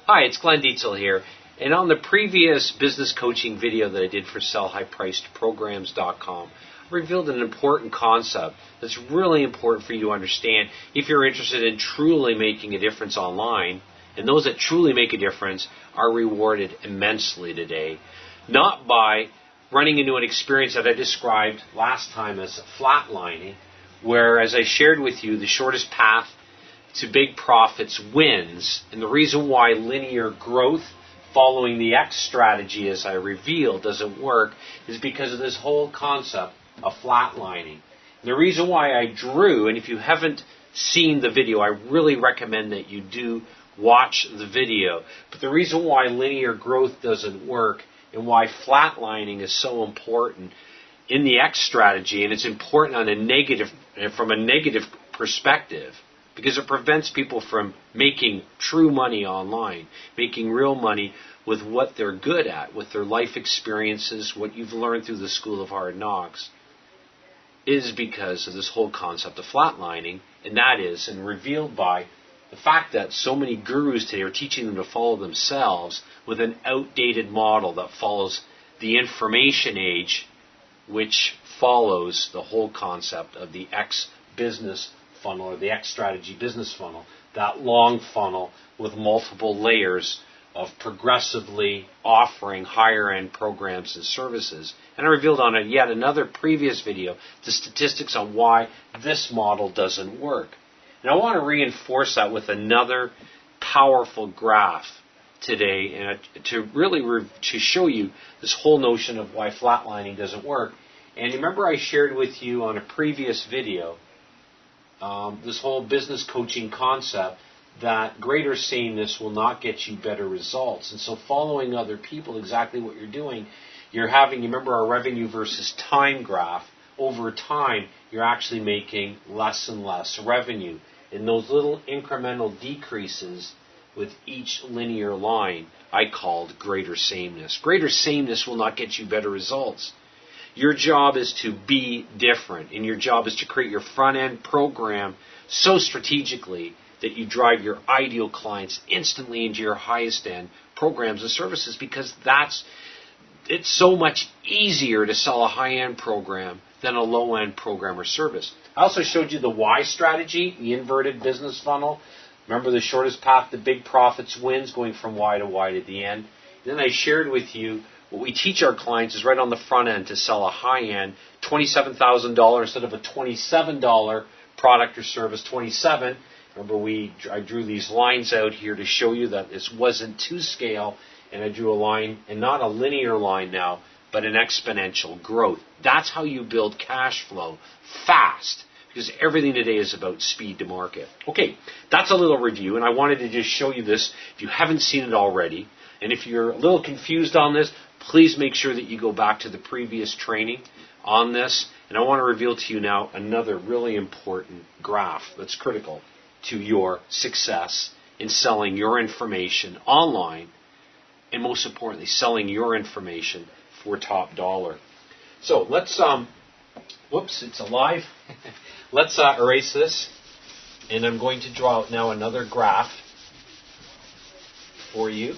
Hi, it's Glenn Dietzel here. And on the previous business coaching video that I did for sellhighpricedprograms.com, I revealed an important concept that's really important for you to understand if you're interested in truly making a difference online. And those that truly make a difference are rewarded immensely today, not by running into an experience that I described last time as flatlining, where, as I shared with you, the shortest path to big profits wins. And the reason why linear growth following the X strategy, as I revealed, doesn't work is because of this whole concept of flatlining. And the reason why I drew, and if you haven't seen the video, I really recommend that you do watch the video. But the reason why linear growth doesn't work and why flatlining is so important in the X strategy, and it's important on a negative, from a negative perspective, because it prevents people from making true money online, making real money with what they're good at, with their life experiences, what you've learned through the School of Hard Knocks, is because of this whole concept of flatlining, and that is, and revealed by the fact that so many gurus today are teaching them to follow themselves with an outdated model that follows the information age, which follows the whole concept of the X business funnel or the X strategy business funnel, that long funnel with multiple layers of progressively offering higher end programs and services. And I revealed on yet another previous video the statistics on why this model doesn't work. And I want to reinforce that with another powerful graph today, and to really to show you this whole notion of why flatlining doesn't work. And remember, I shared with you on a previous video this whole business coaching concept that greater sameness will not get you better results. And so following other people, exactly what you're doing, you're having, you remember our revenue versus time graph, over time you're actually making less and less revenue. And those little incremental decreases with each linear line I called greater sameness. Greater sameness will not get you better results. Your job is to be different, and your job is to create your front-end program so strategically that you drive your ideal clients instantly into your highest-end programs and services, because it's so much easier to sell a high-end program than a low-end program or service. I also showed you the Y strategy, the inverted business funnel. Remember, the shortest path to big profits wins, going from Y to Y to the end. And then I shared with you what we teach our clients is right on the front end to sell a high-end $27,000 instead of a $27 product or service, 27. Remember, I drew these lines out here to show you that this wasn't to scale, and I drew a line, and not a linear line now, but an exponential growth. That's how you build cash flow fast, because everything today is about speed to market. Okay, that's a little review, and I wanted to just show you this if you haven't seen it already. And if you're a little confused on this, please make sure that you go back to the previous training on this. And I want to reveal to you now another really important graph that's critical to your success in selling your information online, and most importantly, selling your information for top dollar. So let's, whoops, it's alive. Let's erase this, and I'm going to draw out now another graph for you.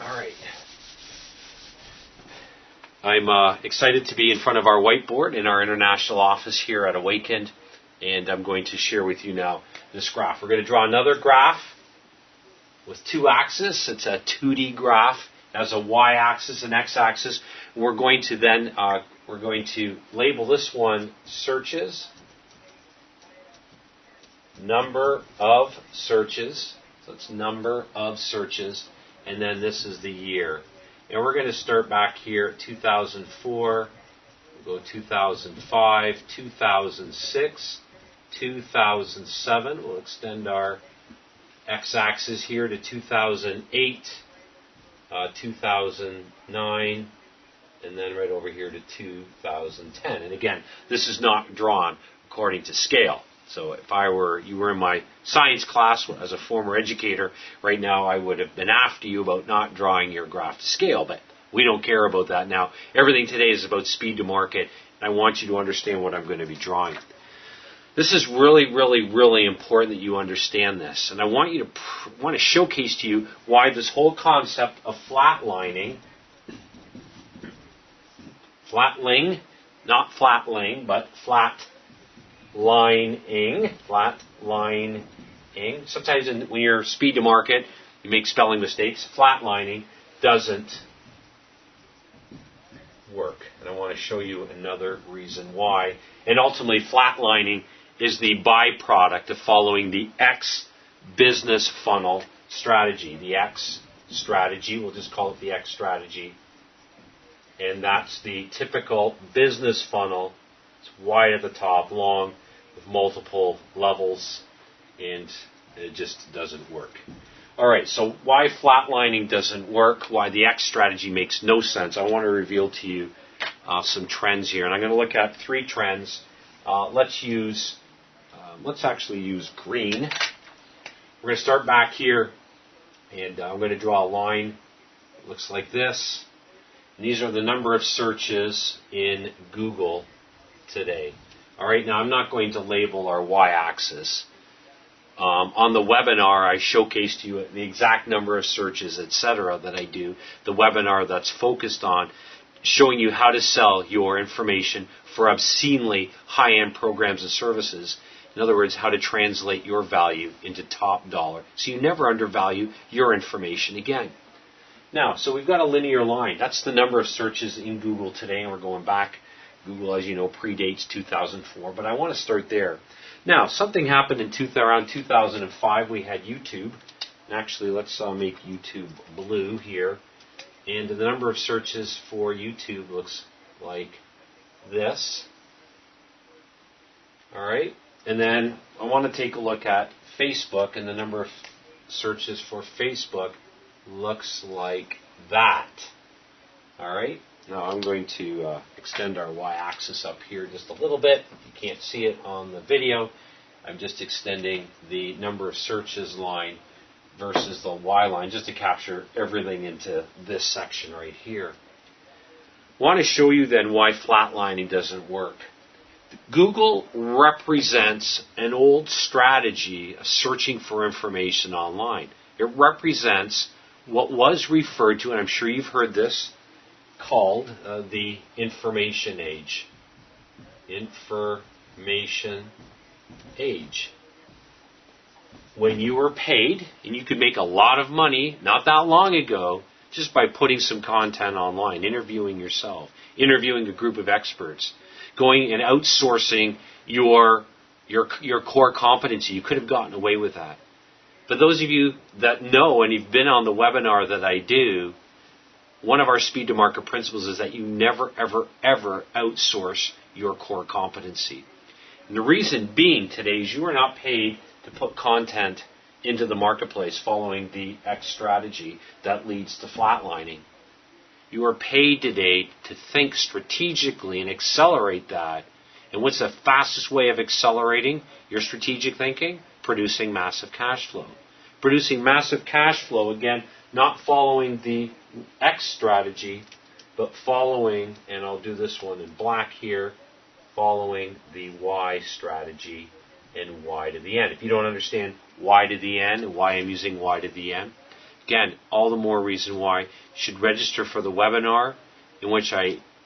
All right. I'm excited to be in front of our whiteboard in our international office here at Awakened, and I'm going to share with you now this graph. We're going to draw another graph with two axes. It's a 2D graph. It has a y-axis and x-axis. We're going to then label this one searches, number of searches. So it's number of searches. And then this is the year. And we're going to start back here at 2004, we'll go 2005, 2006, 2007. We'll extend our x-axis here to 2008, 2009, and then right over here to 2010. And again, this is not drawn according to scale. So if you were in my science class as a former educator, right now I would have been after you about not drawing your graph to scale, but we don't care about that now. Everything today is about speed to market, and I want you to understand what I'm going to be drawing. This is really, really, really important that you understand this. And I want you to want to showcase to you why this whole concept of flatlining, flatling, not flatling, but flatlining. Sometimes when you're speed to market, you make spelling mistakes. Flatlining doesn't work. And I want to show you another reason why. And ultimately, flatlining is the byproduct of following the X business funnel strategy. The X strategy, we'll just call it the X strategy. And that's the typical business funnel. It's wide at the top, long, with multiple levels, and it just doesn't work. All right, so why flatlining doesn't work, why the X strategy makes no sense. I want to reveal to you some trends here. And I'm going to look at 3 trends. Let's actually use green. We're going to start back here, and I'm going to draw a line. It looks like this. And these are the number of searches in Google today. All right, now I'm not going to label our y-axis. On the webinar, I showcased to you the exact number of searches, etc., that I do. The webinar that's focused on showing you how to sell your information for obscenely high-end programs and services. In other words, how to translate your value into top dollar, so you never undervalue your information again. Now, so we've got a linear line. That's the number of searches in Google today, and we're going back. Google, as you know, predates 2004, but I want to start there. Now, something happened in around 2005. We had YouTube. Actually, let's make YouTube blue here. And the number of searches for YouTube looks like this. All right. And then I want to take a look at Facebook, and the number of searches for Facebook looks like that. All right. Now I'm going to extend our y-axis up here just a little bit. You can't see it on the video. I'm just extending the number of searches line versus the y line just to capture everything into this section right here. I want to show you then why flatlining doesn't work. Google represents an old strategy of searching for information online. It represents what was referred to, and I'm sure you've heard this, called the information age. Information age. When you were paid, and you could make a lot of money not that long ago, just by putting some content online, interviewing yourself, interviewing a group of experts, going and outsourcing your core competency. You could have gotten away with that. But those of you that know, and you've been on the webinar that I do, one of our speed to market principles is that you never, ever, ever outsource your core competency. And the reason being today is you are not paid to put content into the marketplace following the X strategy that leads to flatlining. You are paid today to think strategically and accelerate that. And what's the fastest way of accelerating your strategic thinking? Producing massive cash flow. Producing massive cash flow, again, not following the X strategy, but following, and I'll do this one in black here, following the Y strategy and Y to the N. If you don't understand Y to the N and why I'm using Y to the N, again, all the more reason why you should register for the webinar, in which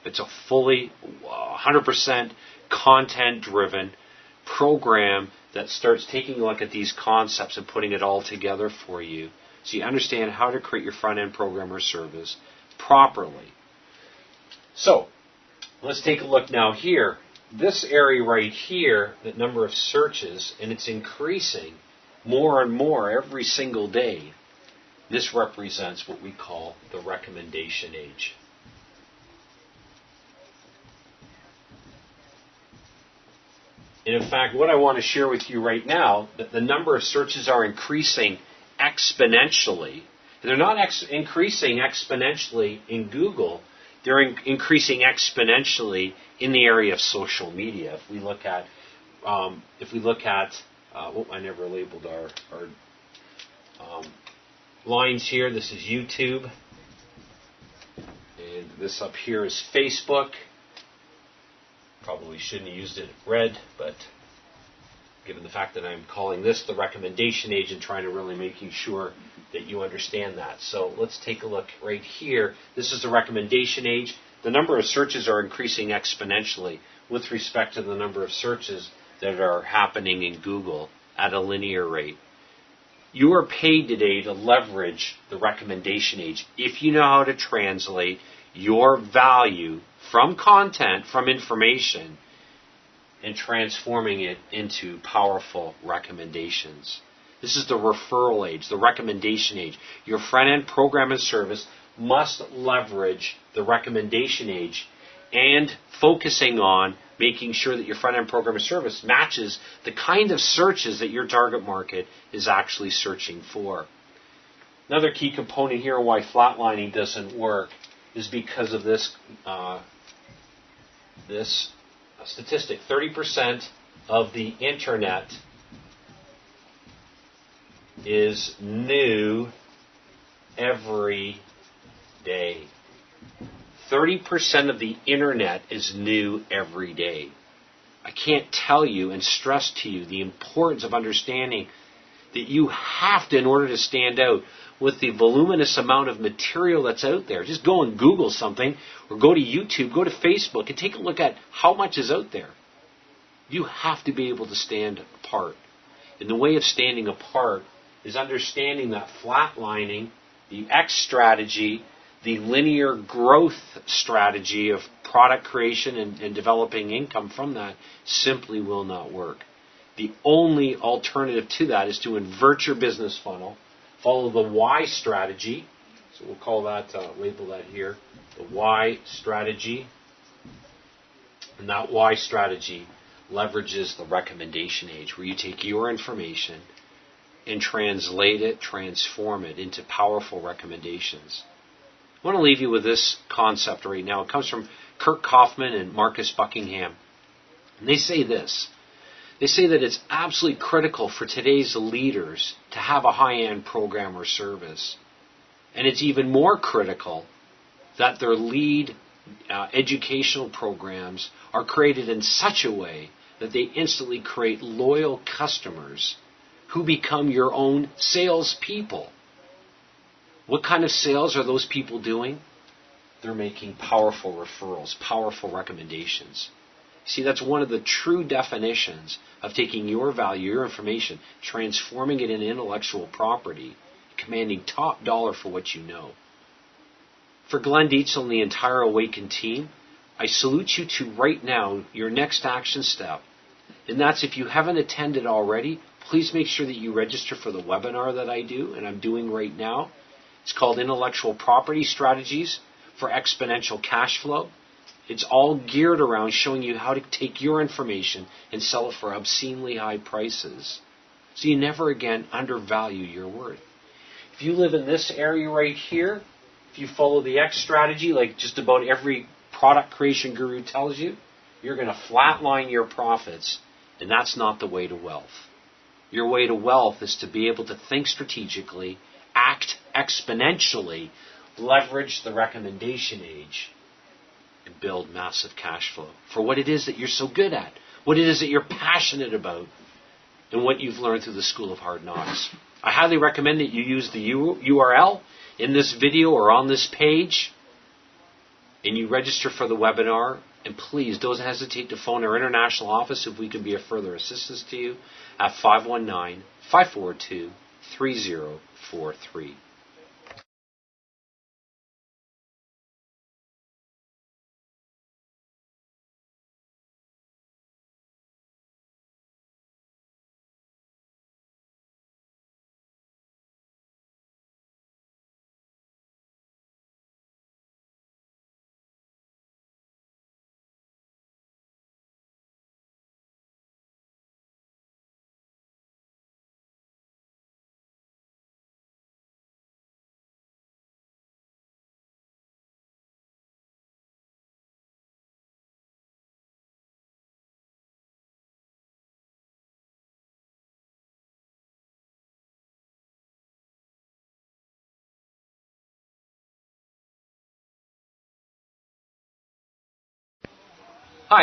it's a fully 100% content-driven program that starts taking a look at these concepts and putting it all together for you, so you understand how to create your front-end program or service properly. So, let's take a look now here. This area right here, the number of searches, and it's increasing more and more every single day. This represents what we call the recommendation age. And in fact, what I want to share with you right now, that the number of searches are increasing exponentially. They're not increasing exponentially in Google. They're increasing exponentially in the area of social media. If we look at, I never labeled our lines here. This is YouTube, and this up here is Facebook. Probably shouldn't have used it red, but given the fact that I'm calling this the recommendation age and trying to really making sure that you understand that. So let's take a look right here. This is the recommendation age. The number of searches are increasing exponentially with respect to the number of searches that are happening in Google at a linear rate. You are paid today to leverage the recommendation age if you know how to translate your value from content, from information, and transforming it into powerful recommendations. This is the referral age, the recommendation age. Your front-end program and service must leverage the recommendation age and focusing on making sure that your front-end program and service matches the kind of searches that your target market is actually searching for. Another key component here on why flatlining doesn't work is because of this statistic. 30% of the internet is new every day. 30% of the internet is new every day. I can't tell you and stress to you the importance of understanding that you have to, in order to stand out with the voluminous amount of material that's out there, just go and Google something or go to YouTube, go to Facebook and take a look at how much is out there. You have to be able to stand apart. And the way of standing apart is understanding that flatlining, the X strategy, the linear growth strategy of product creation and developing income from that simply will not work. The only alternative to that is to invert your business funnel, follow the Y strategy. So we'll call that, label that here, the Y strategy. And that Y strategy leverages the recommendation age, where you take your information and translate it, transform it into powerful recommendations. I want to leave you with this concept right now. It comes from Kirk Kaufman and Marcus Buckingham. And they say this. They say that it's absolutely critical for today's leaders to have a high-end program or service. And it's even more critical that their lead educational programs are created in such a way that they instantly create loyal customers who become your own salespeople. What kind of sales are those people doing? They're making powerful referrals, powerful recommendations. See, that's one of the true definitions of taking your value, your information, transforming it into intellectual property, commanding top dollar for what you know. For Glenn Dietzel and the entire Awaken team, I salute you to right now your next action step. And that's, if you haven't attended already, please make sure that you register for the webinar that I do, and I'm doing right now. It's called Intellectual Property Strategies for Exponential Cash Flow. It's all geared around showing you how to take your information and sell it for obscenely high prices, so you never again undervalue your worth. If you live in this area right here, if you follow the X strategy, like just about every product creation guru tells you, you're going to flatline your profits, and that's not the way to wealth. Your way to wealth is to be able to think strategically, act exponentially, leverage the recommendation age, and build massive cash flow for what it is that you're so good at, what it is that you're passionate about, and what you've learned through the School of Hard Knocks. I highly recommend that you use the URL in this video or on this page, and you register for the webinar. And please, don't hesitate to phone our international office if we can be of further assistance to you at 519-542-3043.